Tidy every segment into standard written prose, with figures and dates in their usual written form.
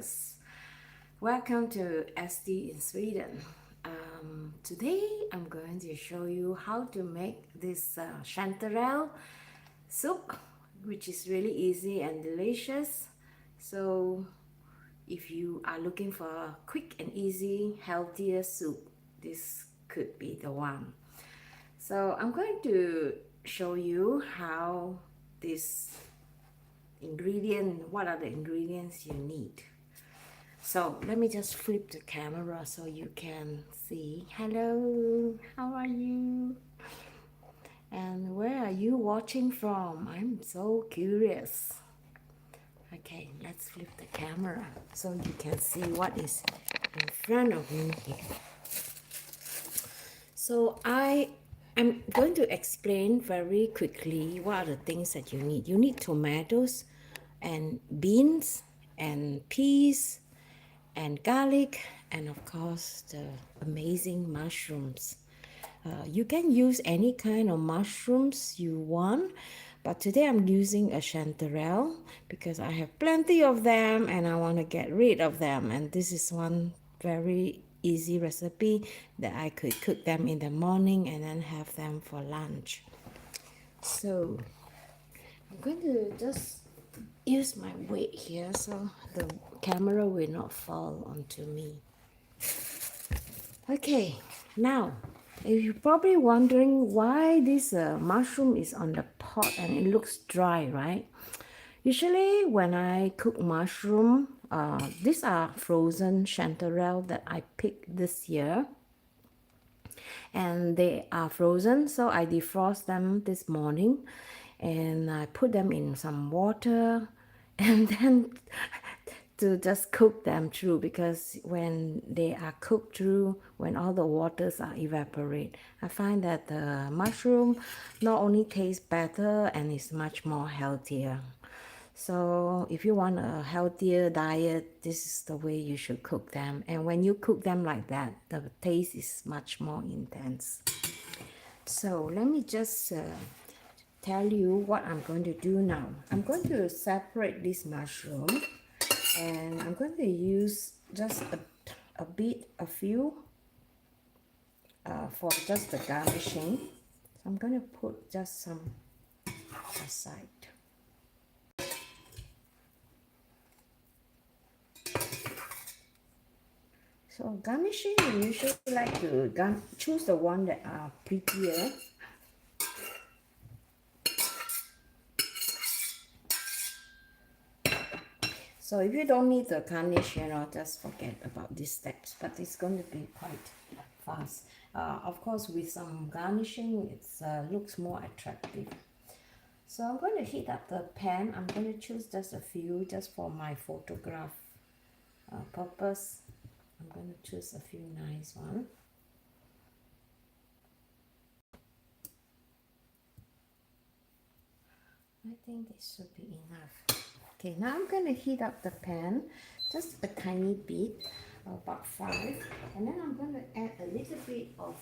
viewers, welcome to SD in Sweden. Today I'm going to show you how to make this chanterelle soup, which is really easy and delicious. So if you are looking for a quick and easy healthier soup, this could be the one. So I'm going to show you how this what are the ingredients you need. So let me just flip the camera so you can see. Hello, how are you? And where are you watching from? I'm so curious. Okay, let's flip the camera so you can see what is in front of me here. So I'm going to explain very quickly what are the things that you need. You need tomatoes and beans and peas and garlic and of course the amazing mushrooms. You can use any kind of mushrooms you want, but today I'm using a chanterelle because I have plenty of them and I want to get rid of them, and this is one very easy recipe that I could cook them in the morning and then have them for lunch. So I'm going to just use my weight here so the camera will not fall onto me. Okay, now if you're probably wondering why this mushroom is on the pot and it looks dry, right? Usually when I cook mushroom, these are frozen chanterelle that I picked this year, and they are frozen, so I defrost them this morning and I put them in some water and then to just cook them through, because when they are cooked through, when all the waters are evaporate, I find that the mushroom not only tastes better and is much more healthier. So if you want a healthier diet, this is the way you should cook them. And when you cook them like that, the taste is much more intense. So let me just tell you what I'm going to do now. I'm going to separate this mushroom and I'm going to use just a few for just the garnishing. So I'm going to put just some aside. So garnishing, we usually like to choose the one that are prettier. So if you don't need the garnish, just forget about these steps, but it's going to be quite fast. Of course, with some garnishing, it looks more attractive. So I'm going to heat up the pan. I'm going to choose just a few, just for my photograph purpose. I'm going to choose a few nice ones. I think this should be enough. Okay, now I'm going to heat up the pan just a tiny bit, about 5, and then I'm going to add a little bit of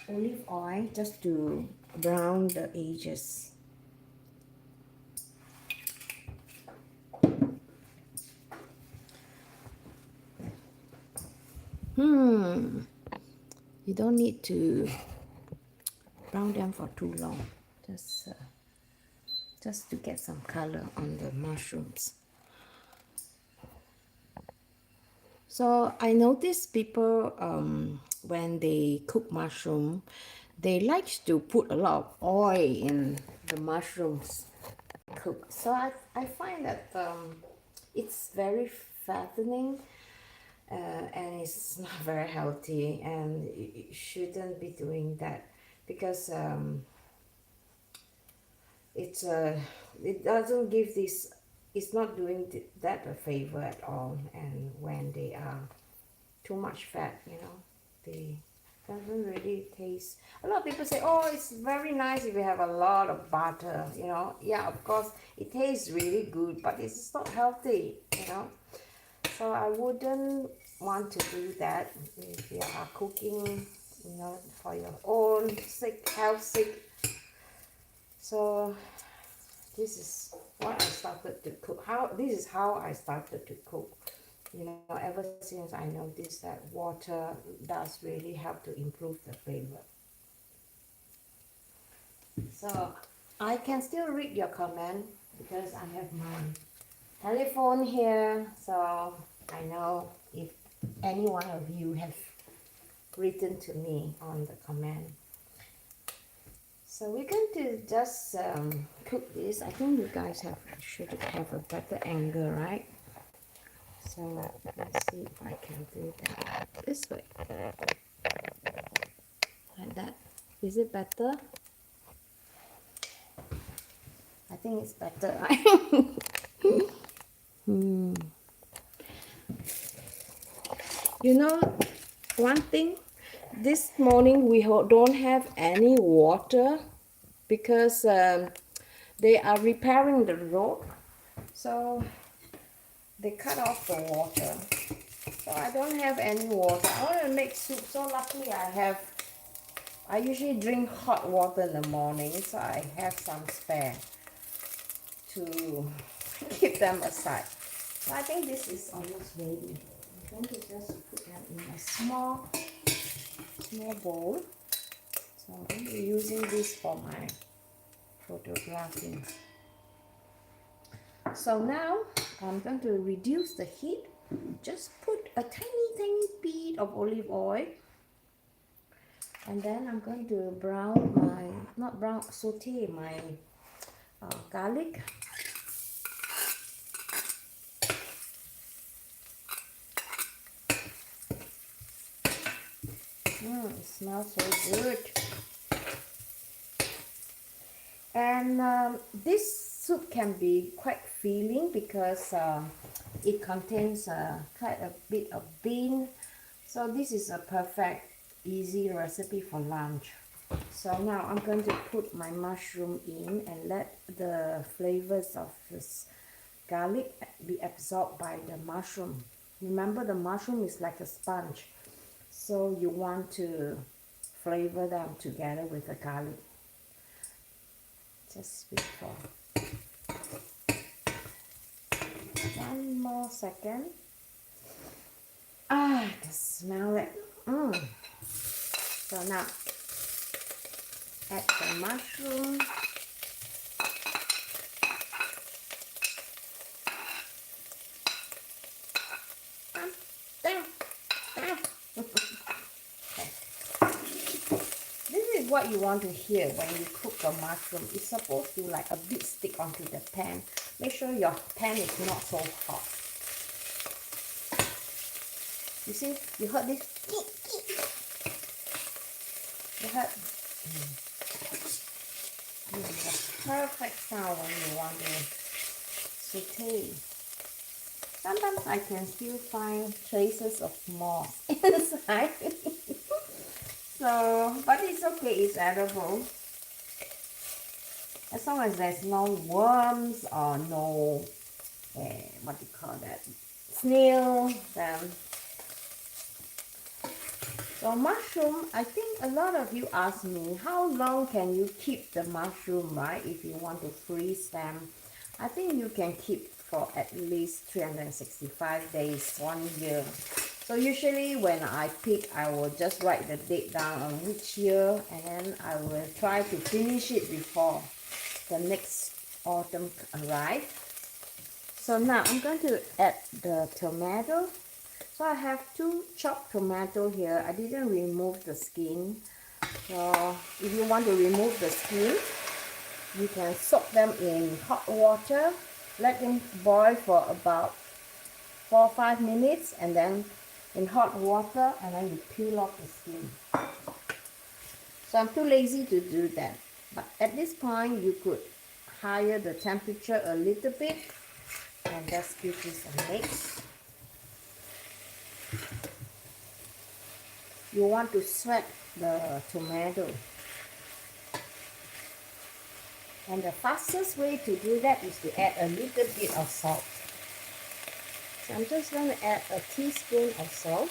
olive oil just to brown the edges. You don't need to brown them for too long, just to get some color on the mushrooms. So I notice people when they cook mushroom, they like to put a lot of oil in the mushrooms cooked. So I find that it's very fattening and it's not very healthy, and you shouldn't be doing that because it doesn't give this, it's not doing that a favor at all. And when they are too much fat, they doesn't really taste. A lot of people say, oh, it's very nice if you have a lot of butter, yeah, of course it tastes really good, but it's not healthy. So I wouldn't want to do that if you are cooking, for your own health sake. So this is what I started to cook. This is how I started to cook. You know, ever since I noticed that water does really help to improve the flavor. So I can still read your comment because I have my telephone here, so I know if any one of you have written to me on the comment. So we're going to just cook this. I think you guys should have a better angle, right? So let's see if I can do that this way, like that. Is it better? I think it's better, right? You know, one thing, this morning we don't have any water because they are repairing the road, so they cut off the water. So I don't have any water. I want to make soup, so luckily I usually drink hot water in the morning, so I have some spare to keep them aside. So I think this is almost ready. I'm going to just put them in a small bowl. So I'm going to be using this for my photographing. So now I'm going to reduce the heat. Just put a tiny bit of olive oil, and then I'm going to saute my garlic. It smells so good. And this soup can be quite filling because it contains quite a bit of bean. So this is a perfect, easy recipe for lunch. So now I'm going to put my mushroom in and let the flavors of this garlic be absorbed by the mushroom. Remember, the mushroom is like a sponge, so you want to flavor them together with the garlic. Just wait for 1 more second. I can smell it. So now add the mushroom. What you want to hear when you cook a mushroom. It's supposed to like a bit stick onto the pan. Make sure your pan is not so hot. You see, you heard this? You heard? This is a perfect sound when you want to saute. Sometimes I can still find traces of moss inside. So, but it's okay, it's edible. As long as there's no worms or no, what do you call that, snail, then. So mushroom, I think a lot of you ask me, how long can you keep the mushroom, right, if you want to freeze them? I think you can keep for at least 365 days, 1 year. So usually when I pick, I will just write the date down on which year, and then I will try to finish it before the next autumn arrives. So now I'm going to add the tomato. So I have 2 chopped tomatoes here. I didn't remove the skin. So if you want to remove the skin, you can soak them in hot water. Let them boil for about 4 or 5 minutes, and then in hot water, and then you peel off the skin. So I'm too lazy to do that. But at this point, you could higher the temperature a little bit and just give this a mix. You want to sweat the tomato. And the fastest way to do that is to add a little bit of salt. So I'm just going to add a teaspoon of salt.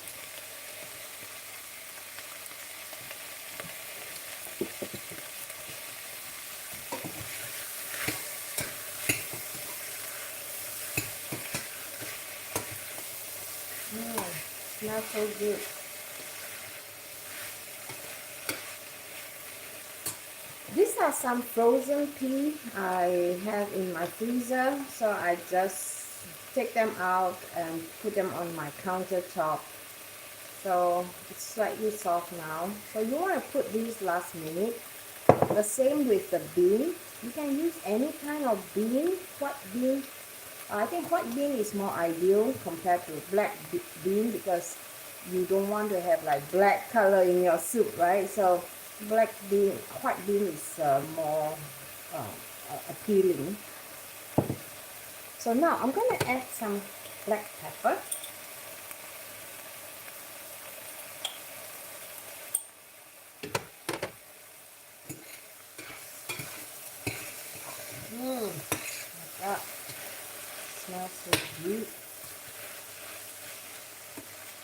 Smells so good. These are some frozen pea I have in my freezer, so I just take them out and put them on my countertop. So it's slightly soft now. So you want to put these last minute. The same with the bean. You can use any kind of bean, white bean. I think white bean is more ideal compared to black bean because you don't want to have like black color in your soup, right? So white bean is more appealing. So now I'm going to add some black pepper. My God, smells so good.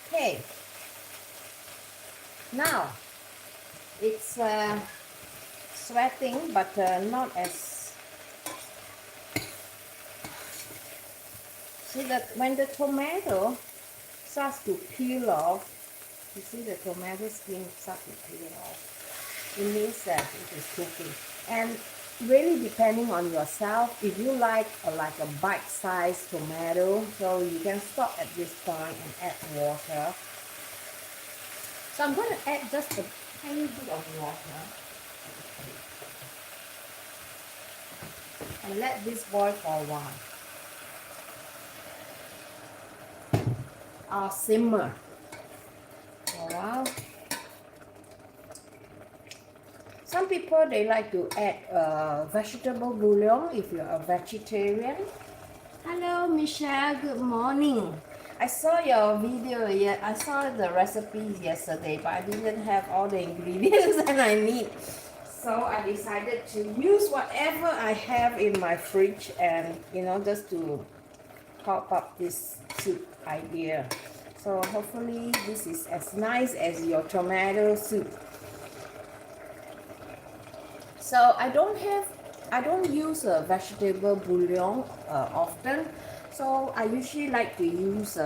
Okay, now it's sweating, but not as. See that when the tomato starts to peel off, you see the tomato skin starts to peel off. It means that it is cooking. And really depending on yourself, if you like a bite-sized tomato, so you can stop at this point and add water. So I'm going to add just a tiny bit of water and let this boil for a while. I'll simmer for a while. Some people, they like to add vegetable bouillon if you're a vegetarian. Hello Michelle, good morning. I saw your video, I saw the recipes yesterday, but I didn't have all the ingredients that I need. So I decided to use whatever I have in my fridge and, just to pop up this soup idea. So hopefully this is as nice as your tomato soup. So I don't use a vegetable bouillon often. So I usually like to use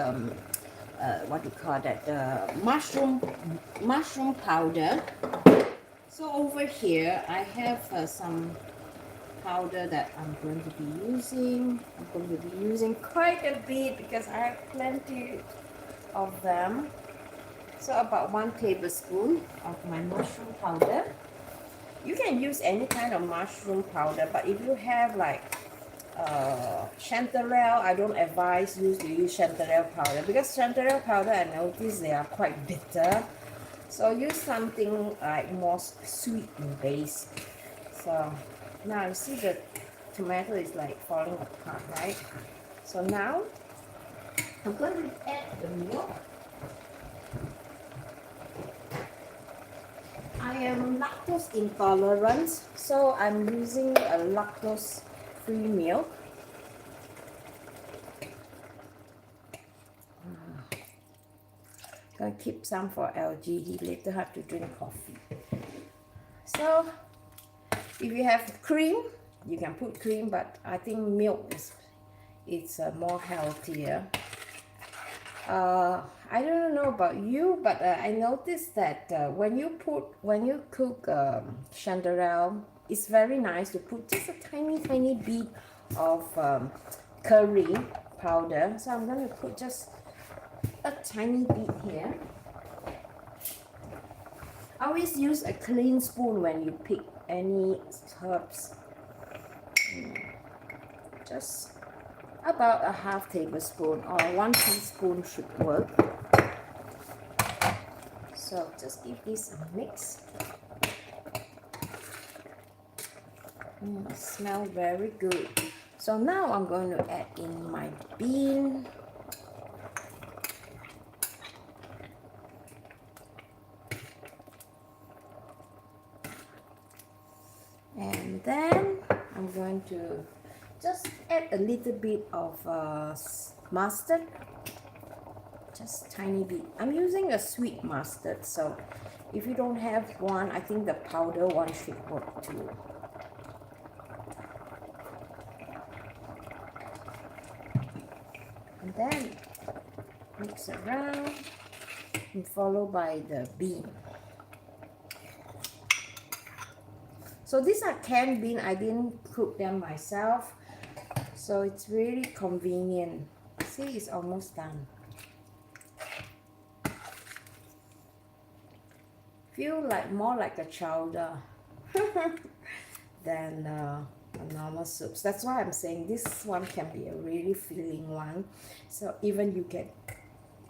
what do you call that? Mushroom powder. So over here I have some powder that I'm going to be using. I'm going to be using quite a bit because I have plenty of them. So about 1 tablespoon of my mushroom powder. You can use any kind of mushroom powder, but if you have like chanterelle, I don't advise you to use chanterelle powder because chanterelle powder, I notice they are quite bitter. So use something like more sweet in base. So now you see the tomato is like falling apart, right? So now I'm going to add the milk. I am lactose intolerant, so I'm using a lactose-free milk. Gonna keep some for LG. He later have to drink coffee. So, if you have cream, you can put cream, but I think milk is more healthier. I don't know about you, but I noticed that when you cook chanterelle, it's very nice to put just a tiny bit of curry powder. So I'm going to put just a tiny bit here. Always use a clean spoon when you pick any herbs. Just about a half tablespoon or 1 teaspoon should work. So just give this a mix. It smells very good. So now I'm going to add in my bean. And then I'm going to just add a little bit of mustard. Just tiny bit. I'm using a sweet mustard, so if you don't have one, I think the powder one should work too. And then Mix around and followed by the bean. So these are canned beans. I didn't cook them myself, so it's really convenient. See, it's almost done. Feel like more like a chowder than a normal soups. That's why I'm saying this one can be a really filling one. So even you can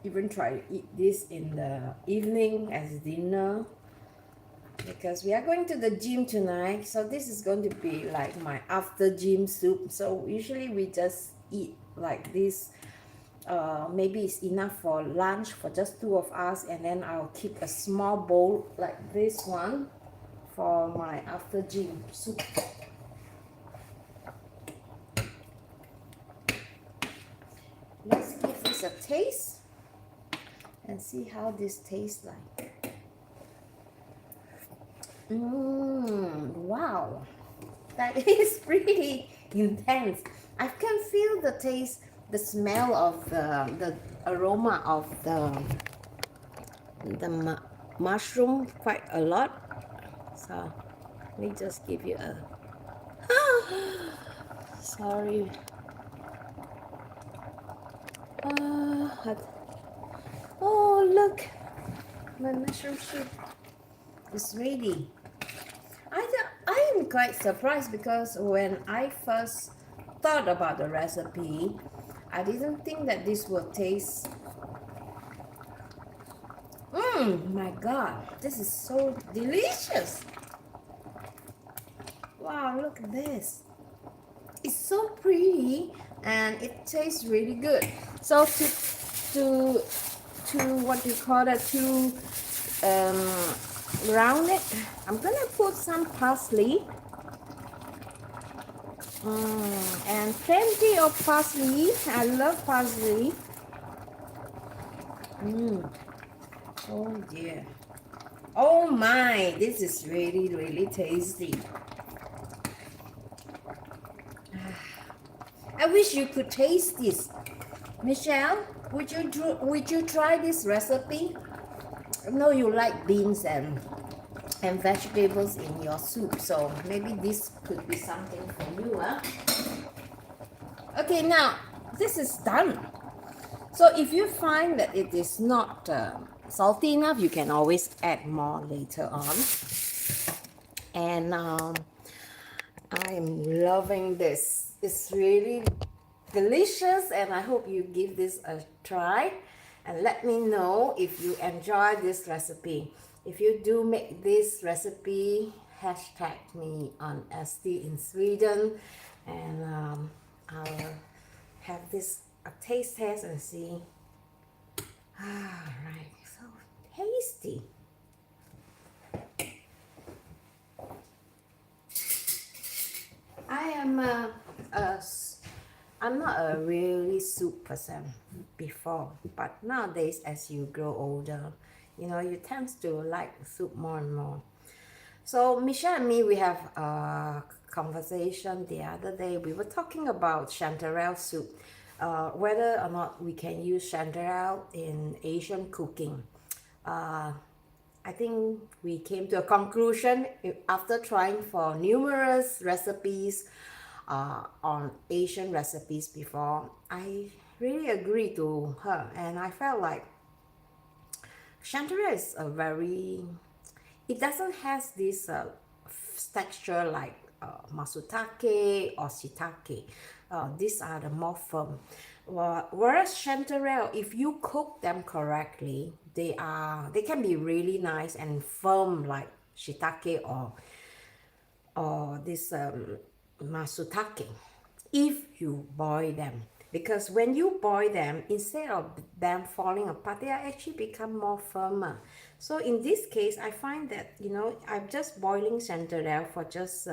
even try to eat this in the evening as dinner, because we are going to the gym tonight. So this is going to be like my after gym soup. So usually we just eat like this. Maybe it's enough for lunch for just two of us, and then I'll keep a small bowl like this one for my after gym soup. Let's give this a taste and see how this tastes like. Wow, that is pretty intense. I can feel the taste, the smell of the aroma of the mushroom quite a lot. So let me just give you a sorry. Oh look, my mushroom soup is ready. I am quite surprised because when I first thought about the recipe, I didn't think that this would taste. My God, this is so delicious. Wow, look at this. It's so pretty and it tastes really good. So to what do you call that, to round it, I'm gonna put some parsley, and plenty of parsley. I love parsley. Oh dear. Oh my, this is really, really tasty. I wish you could taste this. Michelle, would you try this recipe? I know you like beans and vegetables in your soup, so maybe this could be something for you, huh? Okay, now this is done. So if you find that it is not salty enough, you can always add more later on. And I'm loving this. It's really delicious, and I hope you give this a try and let me know if you enjoy this recipe. If you do make this recipe, hashtag me on SD in Sweden, and I'll have this a taste test and see. Right, so tasty. I'm not a really soup person before, but nowadays as you grow older, you tend to like soup more and more. So Michelle and me, we have a conversation the other day. We were talking about chanterelle soup, whether or not we can use chanterelle in Asian cooking. I think we came to a conclusion after trying for numerous recipes on Asian recipes before. I really agree to her, and I felt like chanterelle is it doesn't have this texture like masutake or shiitake. These are the more firm. Whereas chanterelle, if you cook them correctly, they can be really nice and firm like shiitake or this masutake if you boil them. Because when you boil them, instead of them falling apart, they actually become more firmer. So in this case, I find that I'm just boiling chanterelle for just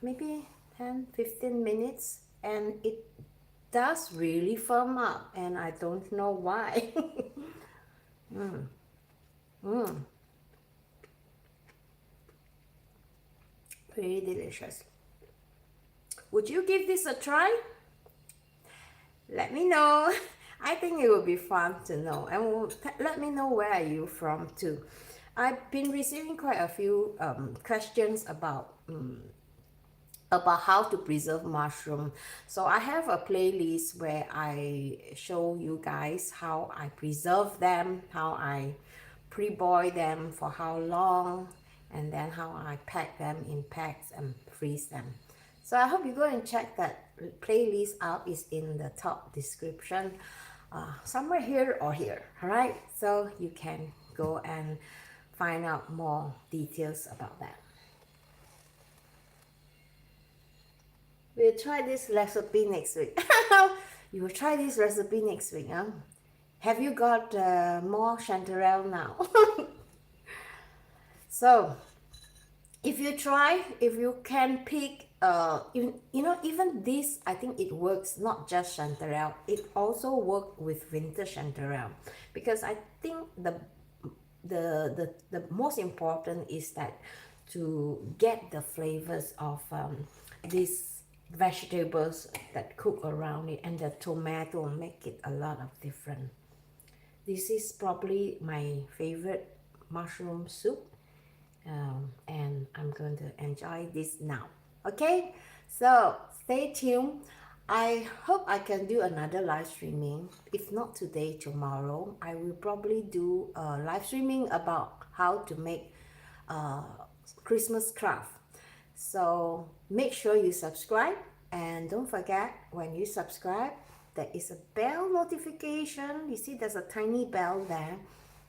maybe 10-15 minutes, and it does really firm up, and I don't know why. Pretty delicious. Would you give this a try? Let me know. I think it would be fun to know, and let me know where are you from too. I've been receiving quite a few questions about how to preserve mushroom. So I have a playlist where I show you guys how I preserve them, how I pre-boil them for how long, and then how I pack them in packs and freeze them. So I hope you go and check that playlist out. Is in the top description, somewhere here or here. All right, so you can go and find out more details about that. We'll try this recipe next week. You will try this recipe next week, huh? Have you got more chanterelle now? So, if you can pick, even this, I think it works not just chanterelle. It also works with winter chanterelle, because I think the most important is that to get the flavors of these vegetables that cook around it, and the tomato make it a lot of different. This is probably my favorite mushroom soup, and I'm going to enjoy this now. Okay, so stay tuned. I hope I can do another live streaming. If not today, tomorrow I will probably do a live streaming about how to make Christmas craft. So make sure you subscribe, and don't forget, when you subscribe, there is a bell notification. You see there's a tiny bell there.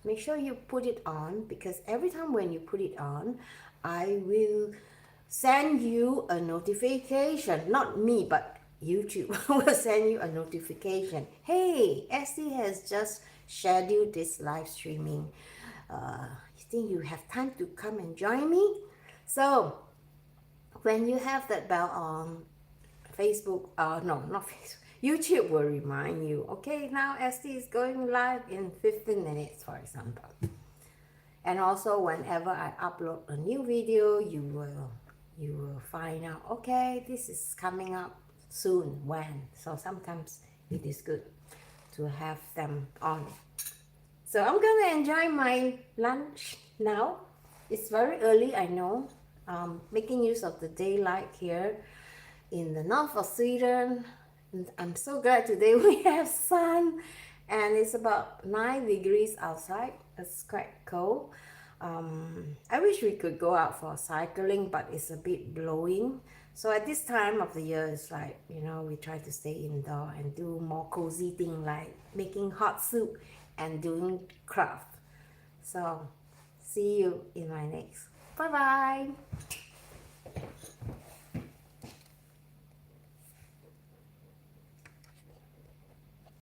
Make sure you put it on, because every time when you put it on, I will send you a notification. Not me, but YouTube will send you a notification. Hey, SD has just scheduled this live streaming. You think you have time to come and join me? So when you have that bell on, Facebook, no, not Facebook, YouTube will remind you, okay, now SD is going live in 15 minutes, for example. And also whenever I upload a new video, you will find out, okay, this is coming up soon, when. So sometimes it is good to have them on. So I'm gonna enjoy my lunch now. It's very early, I know. Making use of the daylight here in the north of Sweden. And I'm so glad today we have sun, and it's about 9 degrees outside. It's quite cold. I wish we could go out for cycling, but it's a bit blowing. So at this time of the year, it's like, we try to stay indoor and do more cozy thing, like making hot soup and doing craft. So see you in my next. Bye bye.